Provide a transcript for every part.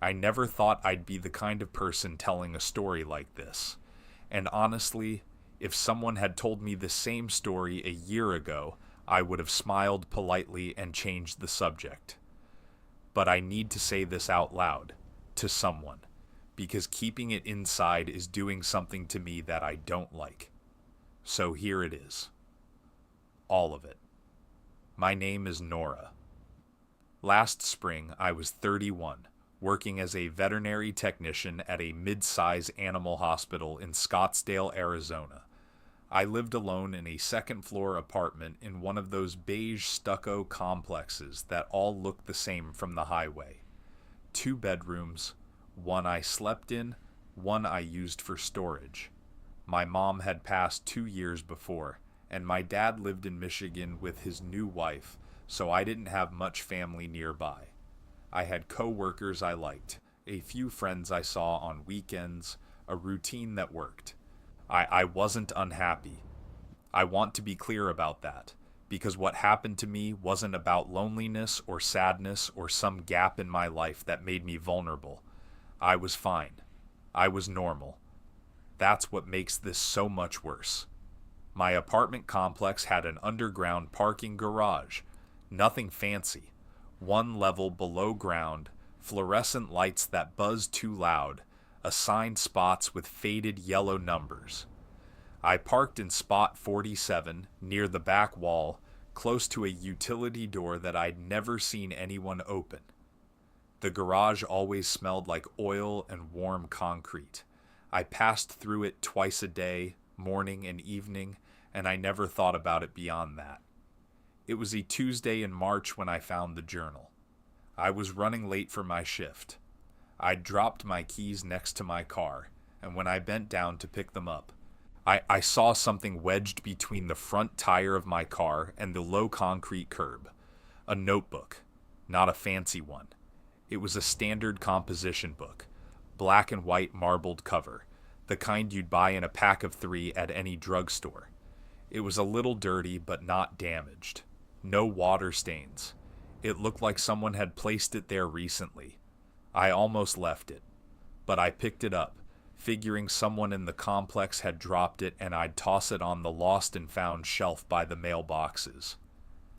I never thought I'd be the kind of person telling a story like this. And honestly, if someone had told me the same story a year ago, I would have smiled politely and changed the subject. But I need to say this out loud, to someone, because keeping it inside is doing something to me that I don't like. So here it is. All of it. My name is Nora. Last spring, I was 31, working as a veterinary technician at a mid-size animal hospital in Scottsdale, Arizona. I lived alone in a second-floor apartment in one of those beige stucco complexes that all look the same from the highway. 2 bedrooms, one I slept in, one I used for storage. My mom had passed 2 years before, and my dad lived in Michigan with his new wife, so I didn't have much family nearby. I had co-workers I liked, a few friends I saw on weekends, a routine that worked. I wasn't unhappy. I want to be clear about that, because what happened to me wasn't about loneliness or sadness or some gap in my life that made me vulnerable. I was fine. I was normal. That's what makes this so much worse. My apartment complex had an underground parking garage. Nothing fancy. 1 level below ground, fluorescent lights that buzzed too loud, assigned spots with faded yellow numbers. I parked in spot 47, near the back wall, close to a utility door that I'd never seen anyone open. The garage always smelled like oil and warm concrete. I passed through it twice a day, morning and evening, and I never thought about it beyond that. It was a Tuesday in March when I found the journal. I was running late for my shift. I'd dropped my keys next to my car, and when I bent down to pick them up, I saw something wedged between the front tire of my car and the low concrete curb. A notebook, not a fancy one. It was a standard composition book, black and white marbled cover, the kind you'd buy in a pack of 3 at any drugstore. It was a little dirty but not damaged. No water stains. It looked like someone had placed it there recently. I almost left it, but I picked it up, figuring someone in the complex had dropped it and I'd toss it on the lost and found shelf by the mailboxes.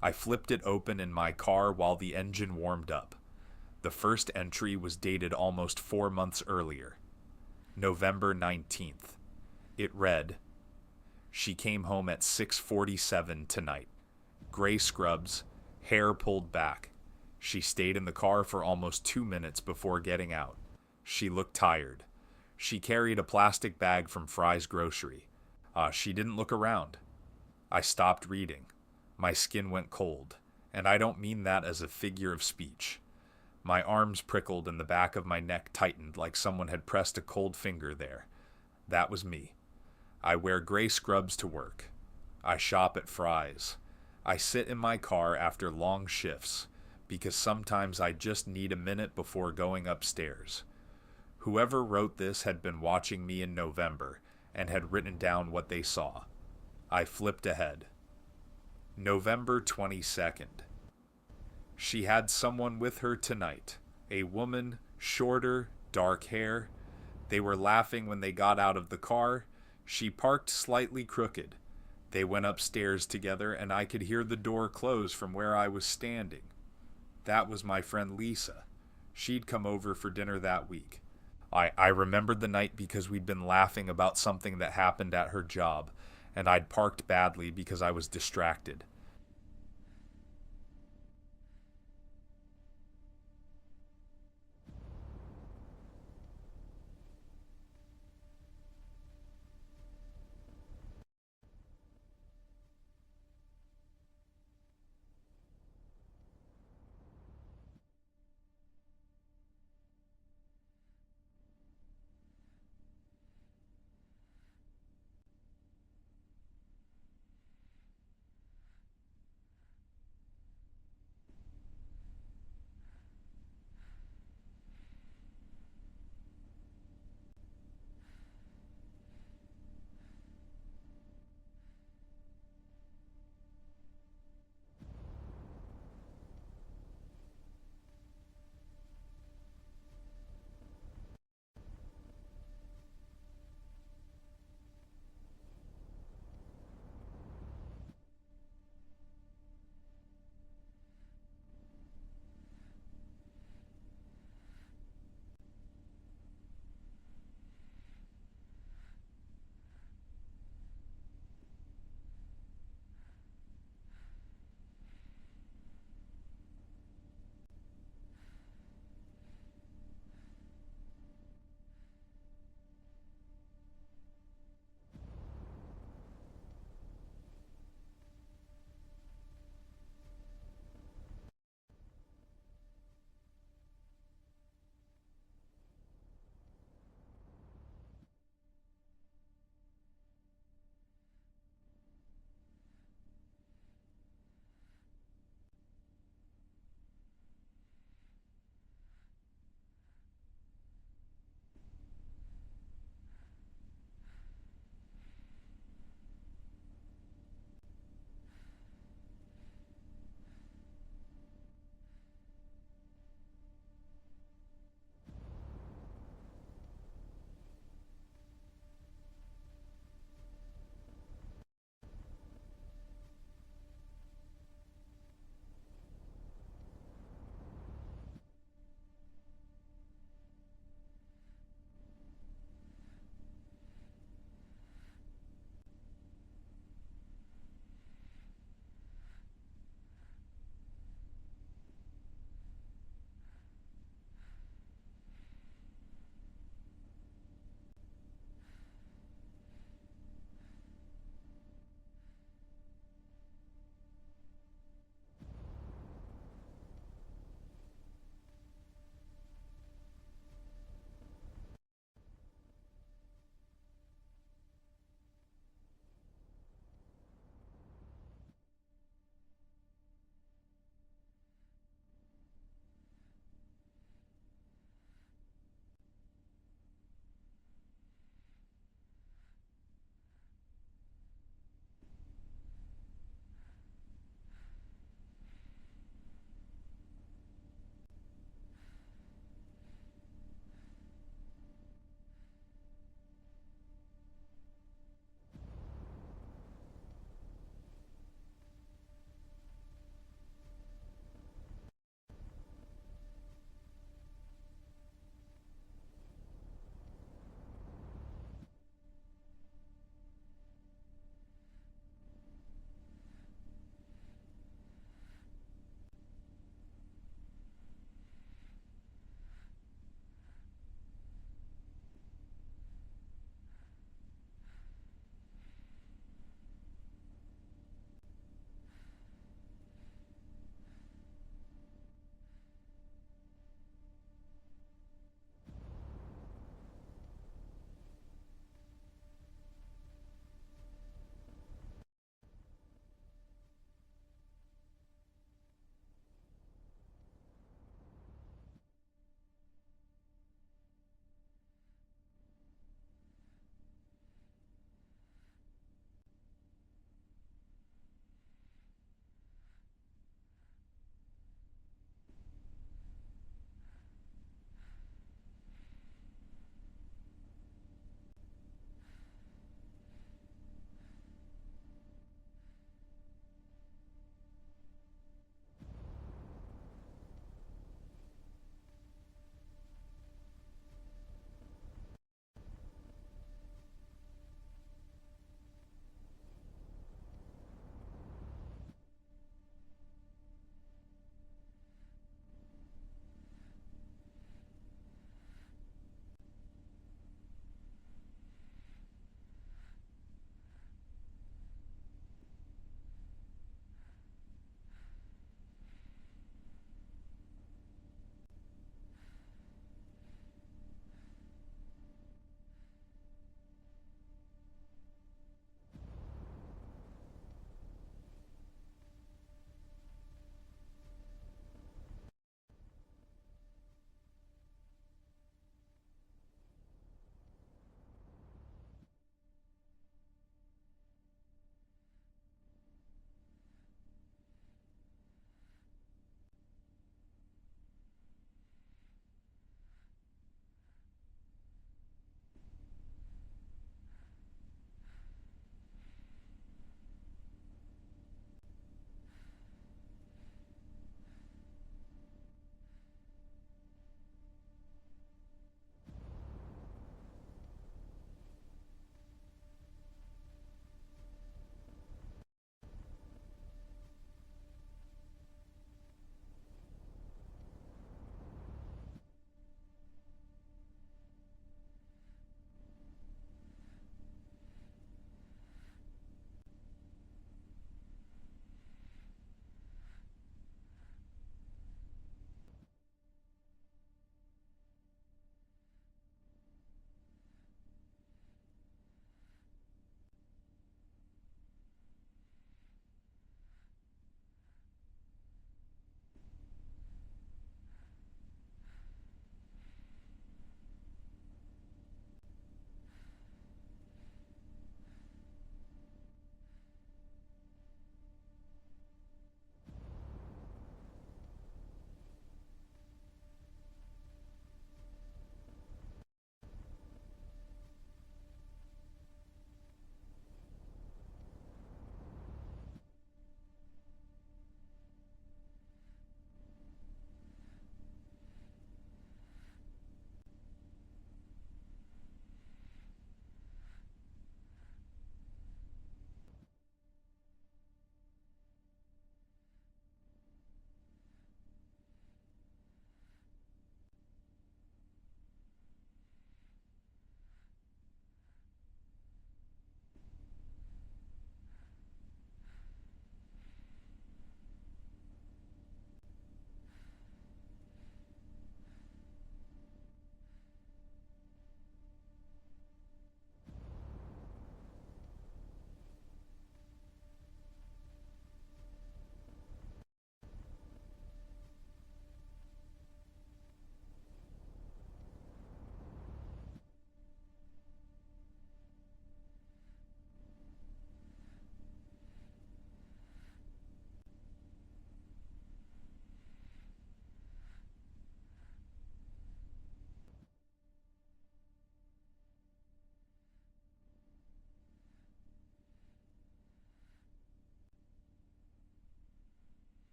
I flipped it open in my car while the engine warmed up. The first entry was dated almost 4 months earlier, November 19th. It read, "She came home at 6:47 tonight. Gray scrubs, hair pulled back. She stayed in the car for almost 2 minutes before getting out. She looked tired. She carried a plastic bag from Fry's grocery. She didn't look around." I stopped reading. My skin went cold, and I don't mean that as a figure of speech. My arms prickled and the back of my neck tightened like someone had pressed a cold finger there. That was me. I wear gray scrubs to work. I shop at Fry's. I sit in my car after long shifts, because sometimes I just need a minute before going upstairs. Whoever wrote this had been watching me in November and had written down what they saw. I flipped ahead. November 22nd. She had someone with her tonight. A woman, shorter, dark hair. They were laughing when they got out of the car. She parked slightly crooked. They went upstairs together and I could hear the door close from where I was standing. That was my friend Lisa. She'd come over for dinner that week. I remembered the night because we'd been laughing about something that happened at her job, and I'd parked badly because I was distracted.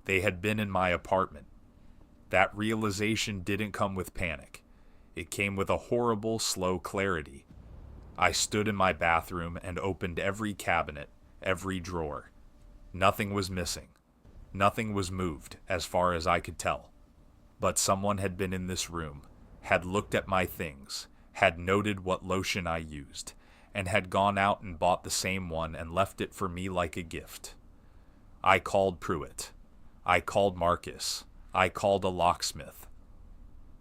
They had been in my apartment. That realization didn't come with panic. It came with a horrible, slow clarity. I stood in my bathroom and opened every cabinet, every drawer. Nothing was missing. Nothing was moved, as far as I could tell. But someone had been in this room, had looked at my things, had noted what lotion I used, and had gone out and bought the same one and left it for me like a gift. I called Pruitt. I called Marcus. I called a locksmith.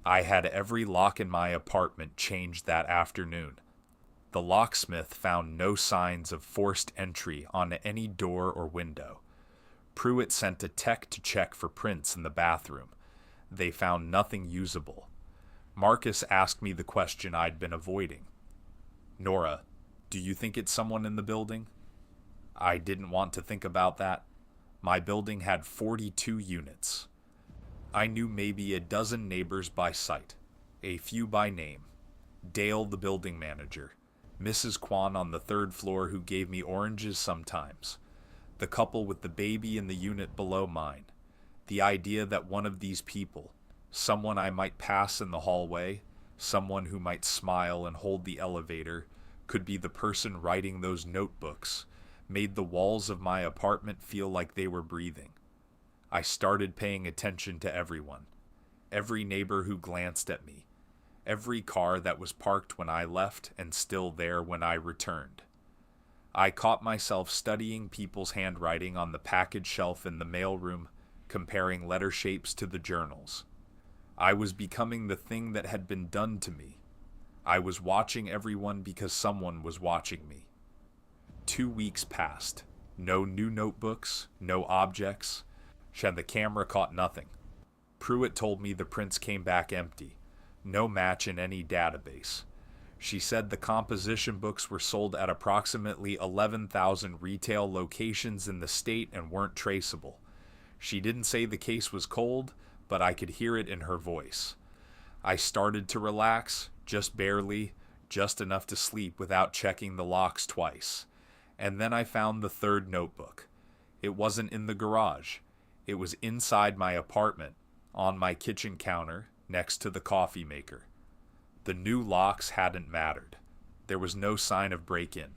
I had every lock in my apartment changed that afternoon. The locksmith found no signs of forced entry on any door or window. Pruitt sent a tech to check for prints in the bathroom. They found nothing usable. Marcus asked me the question I'd been avoiding. Nora, do you think it's someone in the building? I didn't want to think about that. My building had 42 units. I knew maybe a dozen neighbors by sight, a few by name. Dale, the building manager, Mrs. Kwan on the third floor who gave me oranges sometimes, the couple with the baby in the unit below mine. The idea that one of these people, someone I might pass in the hallway, someone who might smile and hold the elevator, could be the person writing those notebooks, made the walls of my apartment feel like they were breathing. I started paying attention to everyone, every neighbor who glanced at me, every car that was parked when I left and still there when I returned. I caught myself studying people's handwriting on the package shelf in the mailroom, comparing letter shapes to the journals. I was becoming the thing that had been done to me. I was watching everyone because someone was watching me. 2 weeks passed. No new notebooks, no objects, and the camera caught nothing. Pruitt told me the prints came back empty. No match in any database. She said the composition books were sold at approximately 11,000 retail locations in the state and weren't traceable. She didn't say the case was cold, but I could hear it in her voice. I started to relax, just barely, just enough to sleep without checking the locks twice. And then I found the third notebook. It wasn't in the garage. It was inside my apartment, on my kitchen counter, next to the coffee maker. The new locks hadn't mattered. There was no sign of break-in.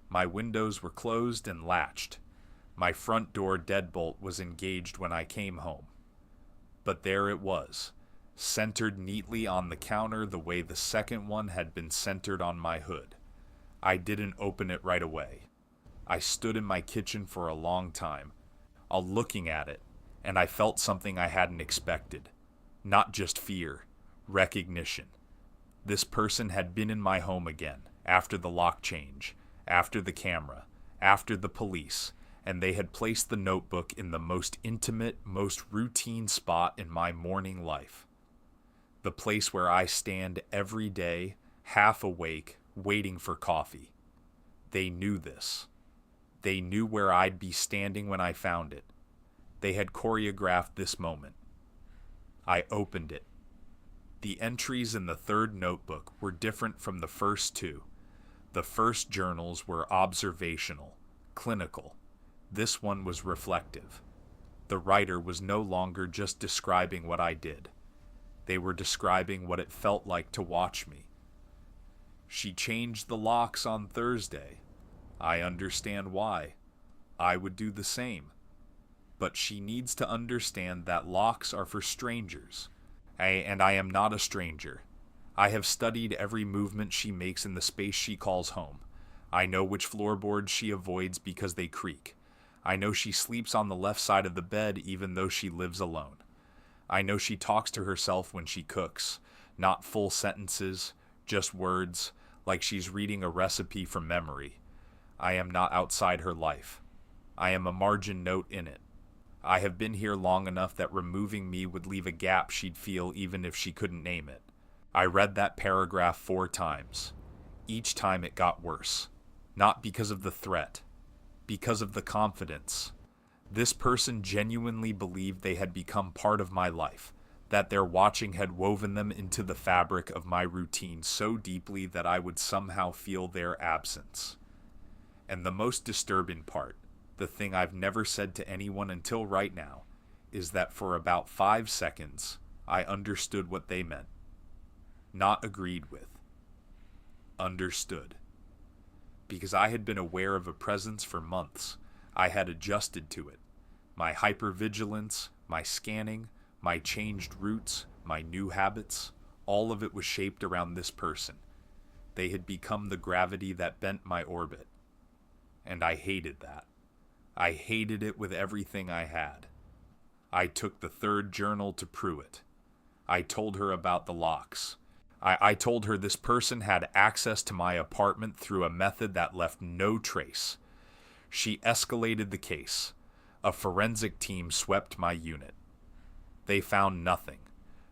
My windows were closed and latched. My front door deadbolt was engaged when I came home. But there it was, centered neatly on the counter the way the second one had been centered on my hood. I didn't open it right away. I stood in my kitchen for a long time, looking at it, and I felt something I hadn't expected. Not just fear, recognition. This person had been in my home again, after the lock change, after the camera, after the police, and they had placed the notebook in the most intimate, most routine spot in my morning life. The place where I stand every day, half awake, waiting for coffee. They knew this. They knew where I'd be standing when I found it. They had choreographed this moment. I opened it. The entries in the third notebook were different from the first two. The first journals were observational, clinical. This one was reflective. The writer was no longer just describing what I did. They were describing what it felt like to watch me. She changed the locks on Thursday. I understand why. I would do the same. But she needs to understand that locks are for strangers. And I am not a stranger. I have studied every movement she makes in the space she calls home. I know which floorboards she avoids because they creak. I know she sleeps on the left side of the bed even though she lives alone. I know she talks to herself when she cooks, not full sentences, just words, like she's reading a recipe from memory. I am not outside her life. I am a margin note in it. I have been here long enough that removing me would leave a gap she'd feel even if she couldn't name it. I read that paragraph 4 times. Each time it got worse. Not because of the threat. Because of the confidence. This person genuinely believed they had become part of my life, that their watching had woven them into the fabric of my routine so deeply that I would somehow feel their absence. And the most disturbing part, the thing I've never said to anyone until right now, is that for about 5 seconds, I understood what they meant. Not agreed with. Understood. Because I had been aware of a presence for months, I had adjusted to it. My hypervigilance, my scanning, my changed routes, my new habits, all of it was shaped around this person. They had become the gravity that bent my orbit. And I hated that. I hated it with everything I had. I took the third journal to Pruitt. I told her about the locks. I told her this person had access to my apartment through a method that left no trace. She escalated the case. A forensic team swept my unit. They found nothing.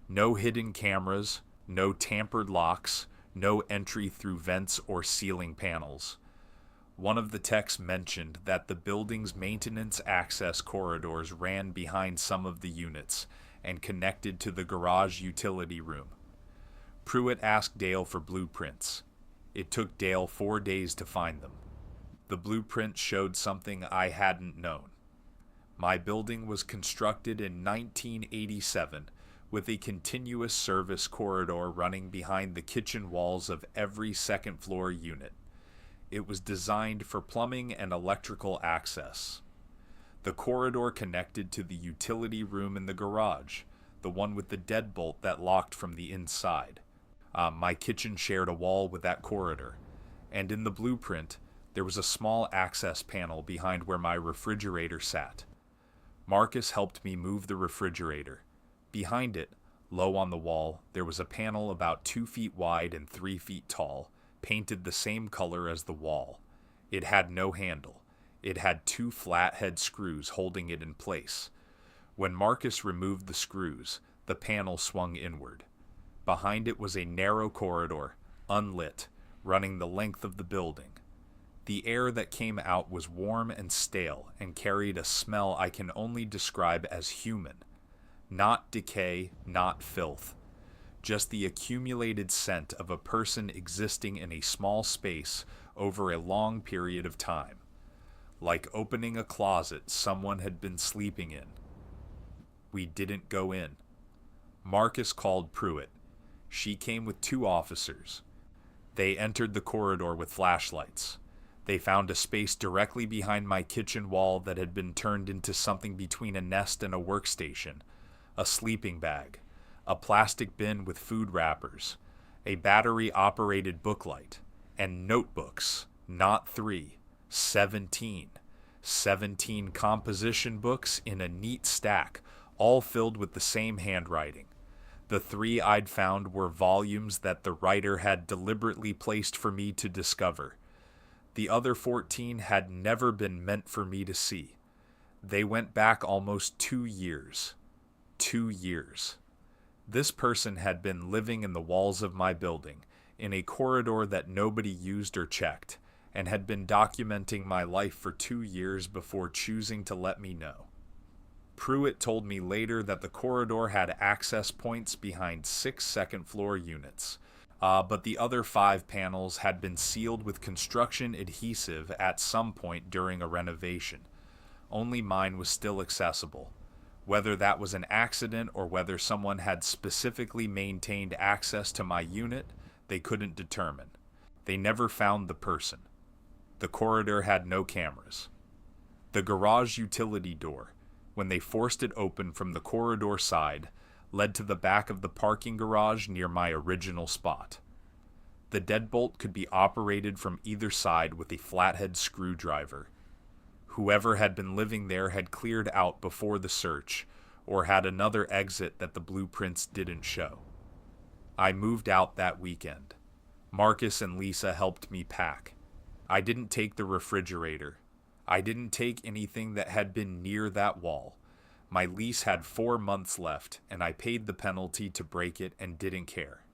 No hidden cameras, no tampered locks, no entry through vents or ceiling panels. One of the techs mentioned that the building's maintenance access corridors ran behind some of the units and connected to the garage utility room. Pruitt asked Dale for blueprints. It took Dale 4 days to find them. The blueprints showed something I hadn't known. My building was constructed in 1987 with a continuous service corridor running behind the kitchen walls of every second-floor unit. It was designed for plumbing and electrical access. The corridor connected to the utility room in the garage, the one with the deadbolt that locked from the inside. My kitchen shared a wall with that corridor, and in the blueprint, there was a small access panel behind where my refrigerator sat. Marcus helped me move the refrigerator. Behind it, low on the wall, there was a panel about 2 feet wide and 3 feet tall, painted the same color as the wall. It had no handle. It had 2 flathead screws holding it in place. When Marcus removed the screws, the panel swung inward. Behind it was a narrow corridor, unlit, running the length of the building. The air that came out was warm and stale and carried a smell I can only describe as human. Not decay, not filth. Just the accumulated scent of a person existing in a small space over a long period of time. Like opening a closet someone had been sleeping in. We didn't go in. Marcus called Pruitt. She came with 2 officers. They entered the corridor with flashlights. They found a space directly behind my kitchen wall that had been turned into something between a nest and a workstation, a sleeping bag, a plastic bin with food wrappers, a battery-operated booklight, and notebooks, not 3, 17. 17 composition books in a neat stack, all filled with the same handwriting. The 3 I'd found were volumes that the writer had deliberately placed for me to discover. The other 14 had never been meant for me to see. They went back almost 2 years. 2 years. This person had been living in the walls of my building, in a corridor that nobody used or checked, and had been documenting my life for 2 years before choosing to let me know. Pruitt told me later that the corridor had access points behind 6 second-floor units, but the other 5 panels had been sealed with construction adhesive at some point during a renovation. Only mine was still accessible. Whether that was an accident or whether someone had specifically maintained access to my unit, they couldn't determine. They never found the person. The corridor had no cameras. The garage utility door, when they forced it open from the corridor side, led to the back of the parking garage near my original spot. The deadbolt could be operated from either side with a flathead screwdriver. Whoever had been living there had cleared out before the search, or had another exit that the blueprints didn't show. I moved out that weekend. Marcus and Lisa helped me pack. I didn't take the refrigerator. I didn't take anything that had been near that wall. My lease had 4 months left, and I paid the penalty to break it and didn't care.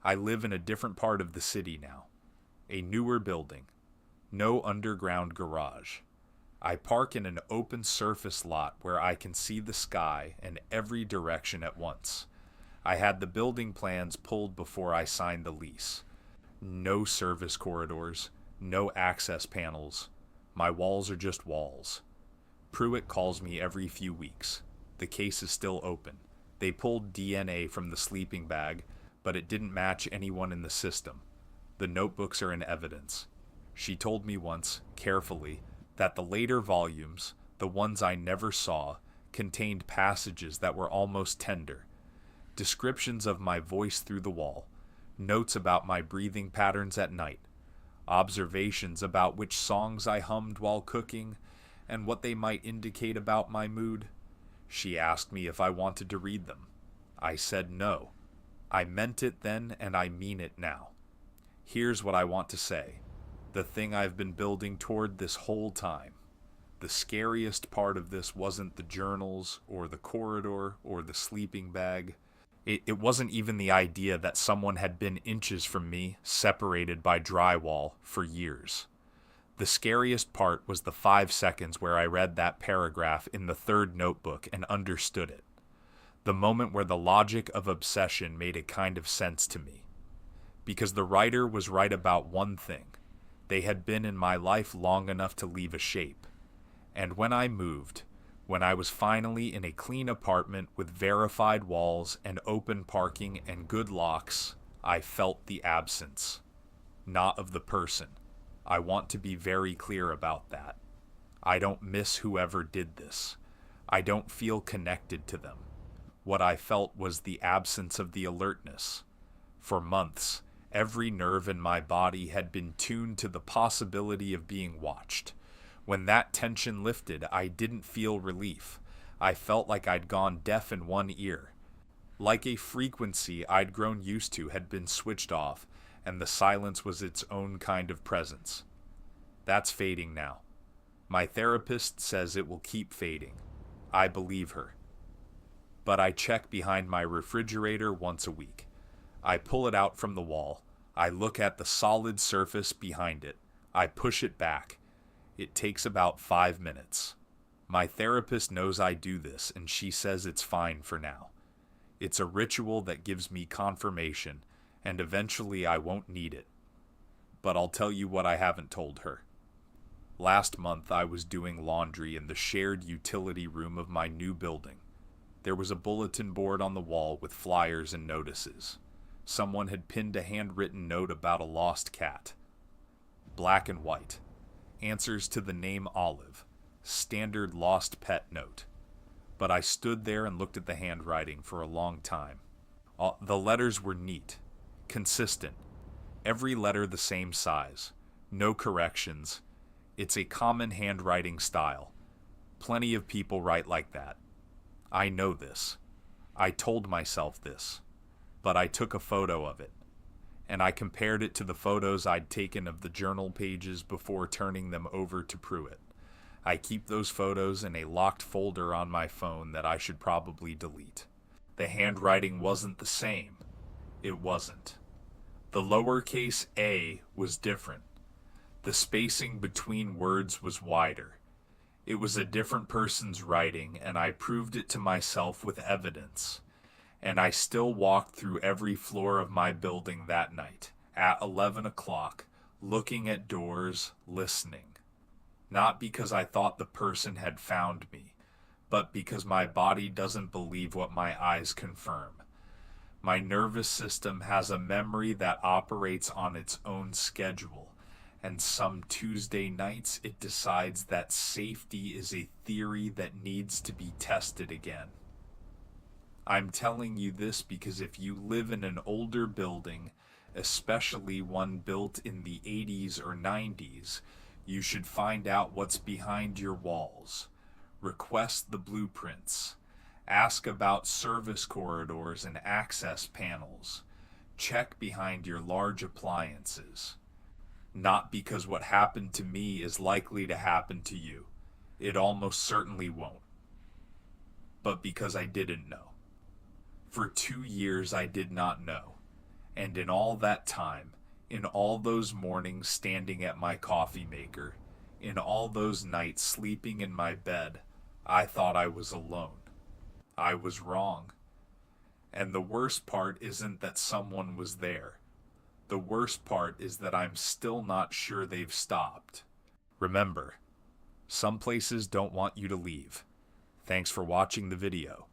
I live in a different part of the city now. A newer building. No underground garage. I park in an open surface lot where I can see the sky and every direction at once. I had the building plans pulled before I signed the lease. No service corridors, no access panels. My walls are just walls. Pruitt calls me every few weeks. The case is still open. They pulled DNA from the sleeping bag, but it didn't match anyone in the system. The notebooks are in evidence. She told me once, carefully, that the later volumes, the ones I never saw, contained passages that were almost tender. Descriptions of my voice through the wall, notes about my breathing patterns at night, observations about which songs I hummed while cooking, and what they might indicate about my mood. She asked me if I wanted to read them. I said no. I meant it then, and I mean it now. Here's what I want to say. The thing I've been building toward this whole time. The scariest part of this wasn't the journals, or the corridor, or the sleeping bag. It wasn't even the idea that someone had been inches from me, separated by drywall, for years. The scariest part was the 5 seconds where I read that paragraph in the third notebook and understood it. The moment where the logic of obsession made a kind of sense to me. Because the writer was right about one thing. They had been in my life long enough to leave a shape. And when I moved, when I was finally in a clean apartment with verified walls and open parking and good locks, I felt the absence. Not of the person. I want to be very clear about that. I don't miss whoever did this. I don't feel connected to them. What I felt was the absence of the alertness. For months, every nerve in my body had been tuned to the possibility of being watched. When that tension lifted, I didn't feel relief. I felt like I'd gone deaf in one ear. Like a frequency I'd grown used to had been switched off, and the silence was its own kind of presence. That's fading now. My therapist says it will keep fading. I believe her. But I check behind my refrigerator once a week. I pull it out from the wall. I look at the solid surface behind it. I push it back. It takes about 5 minutes. My therapist knows I do this, and she says it's fine for now. It's a ritual that gives me confirmation, and eventually I won't need it. But I'll tell you what I haven't told her. Last month I was doing laundry in the shared utility room of my new building. There was a bulletin board on the wall with flyers and notices. Someone had pinned a handwritten note about a lost cat. Black and white. Answers to the name Olive. Standard lost pet note. But I stood there and looked at the handwriting for a long time. The letters were neat. Consistent. Every letter the same size. No corrections. It's a common handwriting style. Plenty of people write like that. I know this. I told myself this. But I took a photo of it. And I compared it to the photos I'd taken of the journal pages before turning them over to Pruitt. I keep those photos in a locked folder on my phone that I should probably delete. The handwriting wasn't the same. It wasn't. The lowercase a was different. The spacing between words was wider. It was a different person's writing, and I proved it to myself with evidence. And I still walked through every floor of my building that night, at 11 o'clock, looking at doors, listening. Not because I thought the person had found me, but because my body doesn't believe what my eyes confirm. My nervous system has a memory that operates on its own schedule, and some Tuesday nights it decides that safety is a theory that needs to be tested again. I'm telling you this because if you live in an older building, especially one built in the 80s or 90s, you should find out what's behind your walls. Request the blueprints. Ask about service corridors and access panels. Check behind your large appliances. Not because what happened to me is likely to happen to you. It almost certainly won't. But because I didn't know. For 2 years I did not know. And in all that time, in all those mornings standing at my coffee maker, in all those nights sleeping in my bed, I thought I was alone. I was wrong. And the worst part isn't that someone was there. The worst part is that I'm still not sure they've stopped. Remember, some places don't want you to leave. Thanks for watching the video.